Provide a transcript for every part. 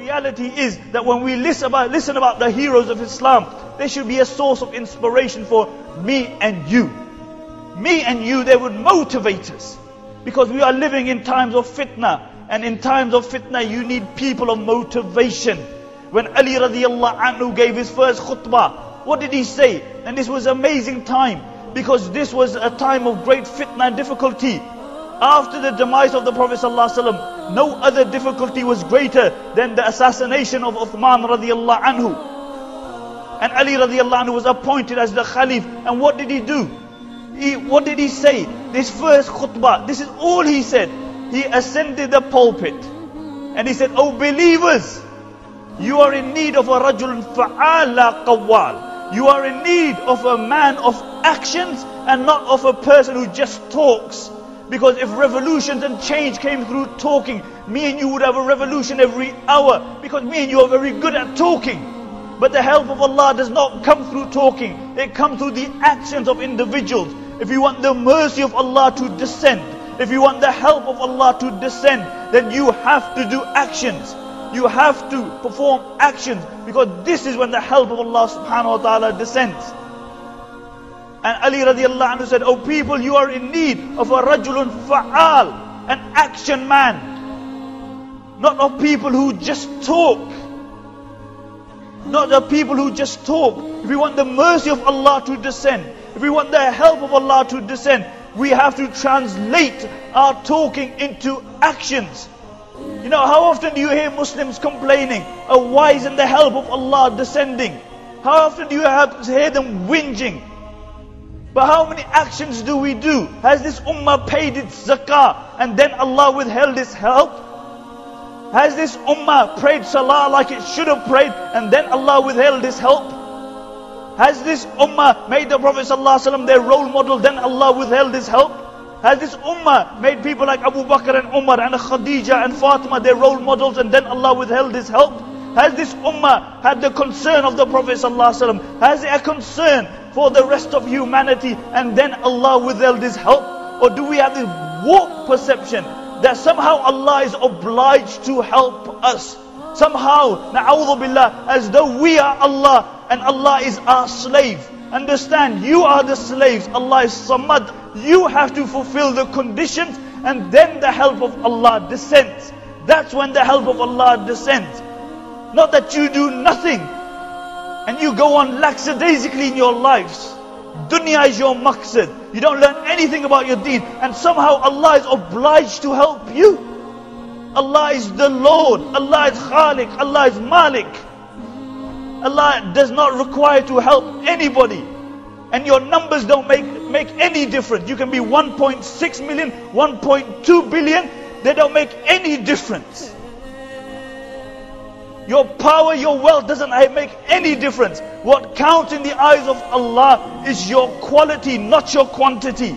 reality is that when we listen about the heroes of Islam, they should be a source of inspiration for me and you. Me and you, they would motivate us. Because we are living in times of fitna. And in times of fitna, you need people of motivation. When Ali radiallahu anhu gave his first khutbah, what did he say? And this was an amazing time. Because this was a time of great fitna and difficulty. After the demise of the Prophet ﷺ, no other difficulty was greater than the assassination of Uthman radiallahu anhu. And Ali radiallahu anhu was appointed as the Khalif. And what did he do? What did he say? This first khutbah, this is all he said. He ascended the pulpit. And he said, "O believers, you are in need of a rajul fa'al la qawwal. You are in need of a man of actions and not of a person who just talks. Because if revolutions and change came through talking, me and you would have a revolution every hour. Because me and you are very good at talking. But the help of Allah does not come through talking. It comes through the actions of individuals. If you want the mercy of Allah to descend, if you want the help of Allah to descend, then you have to do actions. You have to perform actions, because this is when the help of Allah subhanahu wa ta'ala descends." And Ali radiallahu anhu said, "O people, you are in need of a rajulun fa'al, an action man. Not of people who just talk. Not the people who just talk. If we want the mercy of Allah to descend, if we want the help of Allah to descend, we have to translate our talking into actions. You know, how often do you hear Muslims complaining, "Oh, why isn't the help of Allah descending?" How often do you hear them whinging? But how many actions do we do? Has this ummah paid its zakah and then Allah withheld its help? Has this ummah prayed salah like it should have prayed and then Allah withheld His help? Has this ummah made the Prophet ﷺ their role model, then Allah withheld His help? Has this ummah made people like Abu Bakr and Umar and Khadija and Fatima their role models and then Allah withheld His help? Has this ummah had the concern of the Prophet ﷺ? Has it a concern for the rest of humanity and then Allah withheld His help? Or do we have this warped perception that somehow Allah is obliged to help us? Somehow, na'udhu billah, as though we are Allah and Allah is our slave. Understand, you are the slaves, Allah is Samad. You have to fulfill the conditions and then the help of Allah descends. That's when the help of Allah descends. Not that you do nothing and you go on lackadaisically in your lives. Dunya is your maqsad. You don't learn anything about your deen and somehow Allah is obliged to help you. Allah is the Lord, Allah is Khaliq, Allah is Malik. Allah does not require to help anybody. And your numbers don't make any difference. You can be 1.6 million, 1.2 billion, they don't make any difference. Your power, your wealth doesn't make any difference. What counts in the eyes of Allah is your quality, not your quantity.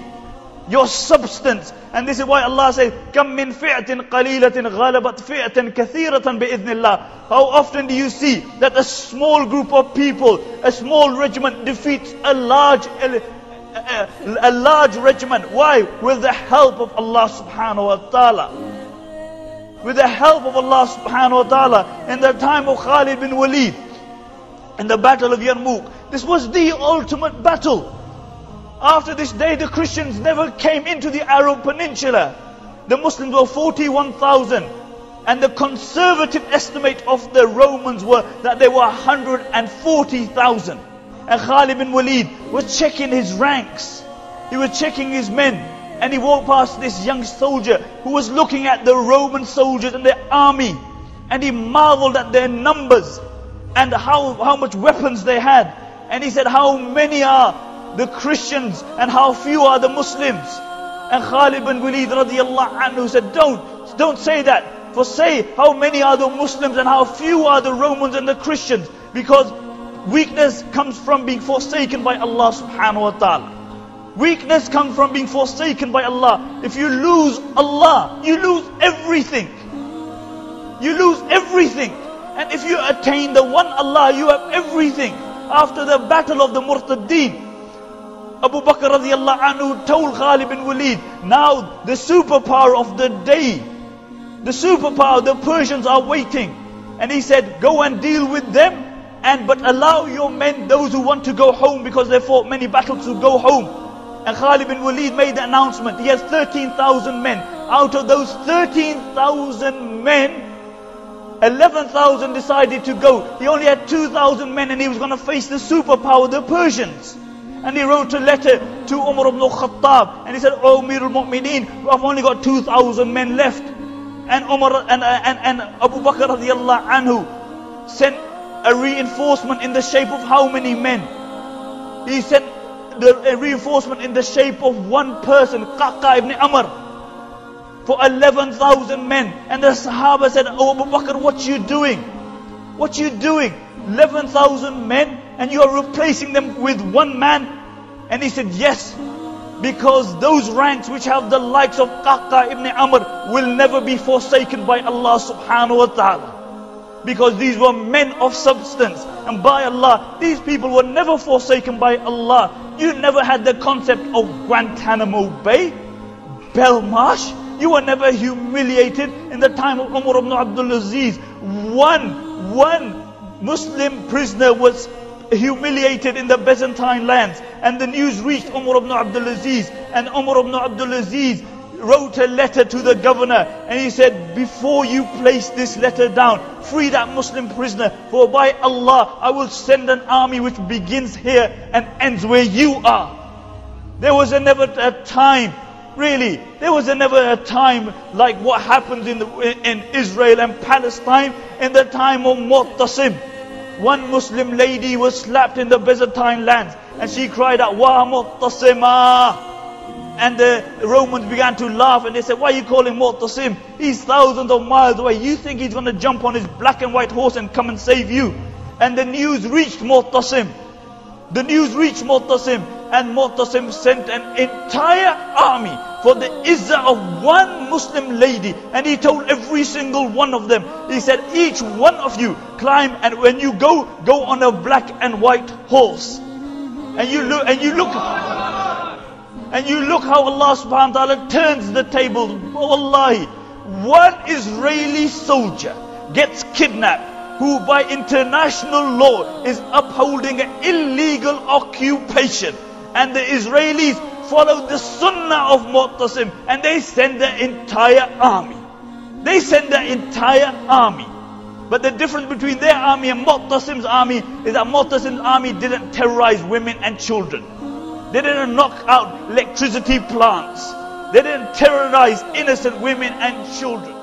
Your substance. And this is why Allah says, "Kam min fi'atin qalilatin ghalabat fi'atan kathiratan bi'idhnillah." How often do you see that a small group of people, a small regiment defeats a large regiment? Why? With the help of Allah subhanahu wa ta'ala. With the help of Allah subhanahu wa ta'ala. In the time of Khalid bin Walid, in the battle of Yarmouk, this was the ultimate battle. After this day, the Christians never came into the Arab Peninsula. The Muslims were 41,000. And the conservative estimate of the Romans were that they were 140,000. And Khalid bin Walid was checking his ranks. He was checking his men. And he walked past this young soldier who was looking at the Roman soldiers and their army. And he marveled at their numbers and how much weapons they had. And he said, "How many are the Christians and how few are the Muslims?" And Khalid bin Walid radiallahu anhu said, Don't say that. For say how many are the Muslims and how few are the Romans and the Christians. Because weakness comes from being forsaken by Allah subhanahu wa ta'ala. Weakness comes from being forsaken by Allah. If you lose Allah, you lose everything. You lose everything. And if you attain the one Allah, you have everything. After the battle of the Murtaddeen, Abu Bakr radiallahu anhu told Khalid bin Walid, now the superpower of the day, the superpower, the Persians are waiting. And he said, go and deal with them, but allow your men, those who want to go home, because they fought many battles, to go home. And Khalid bin Walid made the announcement. He has 13,000 men. Out of those 13,000 men, 11,000 decided to go. He only had 2,000 men, and he was going to face the superpower, the Persians. And he wrote a letter to Umar ibn Khattab, and he said, "O Amir al-Mu'mineen, I've only got 2,000 men left." And Umar and Abu Bakr radiallahu anhu sent a reinforcement in the shape of how many men? He sent a reinforcement in the shape of one person, Qaqa ibn Amr, for 11,000 men. And the Sahaba said, "Oh Abu Bakr, what you doing? What you doing? 11,000 men, and you are replacing them with one man?" And he said, "Yes, because those ranks which have the likes of Qaqa ibn Amr will never be forsaken by Allah subhanahu wa ta'ala. Because these were men of substance, and by Allah, these people were never forsaken by Allah." You never had the concept of Guantanamo Bay, Belmarsh. You were never humiliated in the time of Umar ibn Abdul Aziz. One Muslim prisoner was humiliated in the Byzantine lands, and the news reached Umar ibn Abdul Aziz, and Umar ibn Abdul Aziz wrote a letter to the governor, and he said, "Before you place this letter down, free that Muslim prisoner, for by Allah I will send an army which begins here and ends where you are." There was never a time, really, there was never a time like what happened in Israel and Palestine in the time of Mu'tasim. One Muslim lady was slapped in the Byzantine lands, and she cried out, "Wa Mu'tasima!" And the Romans began to laugh, and they said, "Why are you calling Mu'tasim? He's thousands of miles away. You think he's going to jump on his black and white horse and come and save you?" And the news reached Mu'tasim. The news reached Mu'tasim, and Mu'tasim sent an entire army for the izzah of one Muslim lady. And he told every single one of them, he said, "Each one of you climb, and when you go on a black and white horse." And you look how Allah subhanahu wa ta'ala turns the tables. Wallahi, one Israeli soldier gets kidnapped, who by international law is upholding an illegal occupation. And the Israelis follow the sunnah of Mu'tasim, and they send the entire army. They send the entire army. But the difference between their army and Mu'tasim's army is that Mu'tasim's army didn't terrorize women and children. They didn't knock out electricity plants. They didn't terrorize innocent women and children.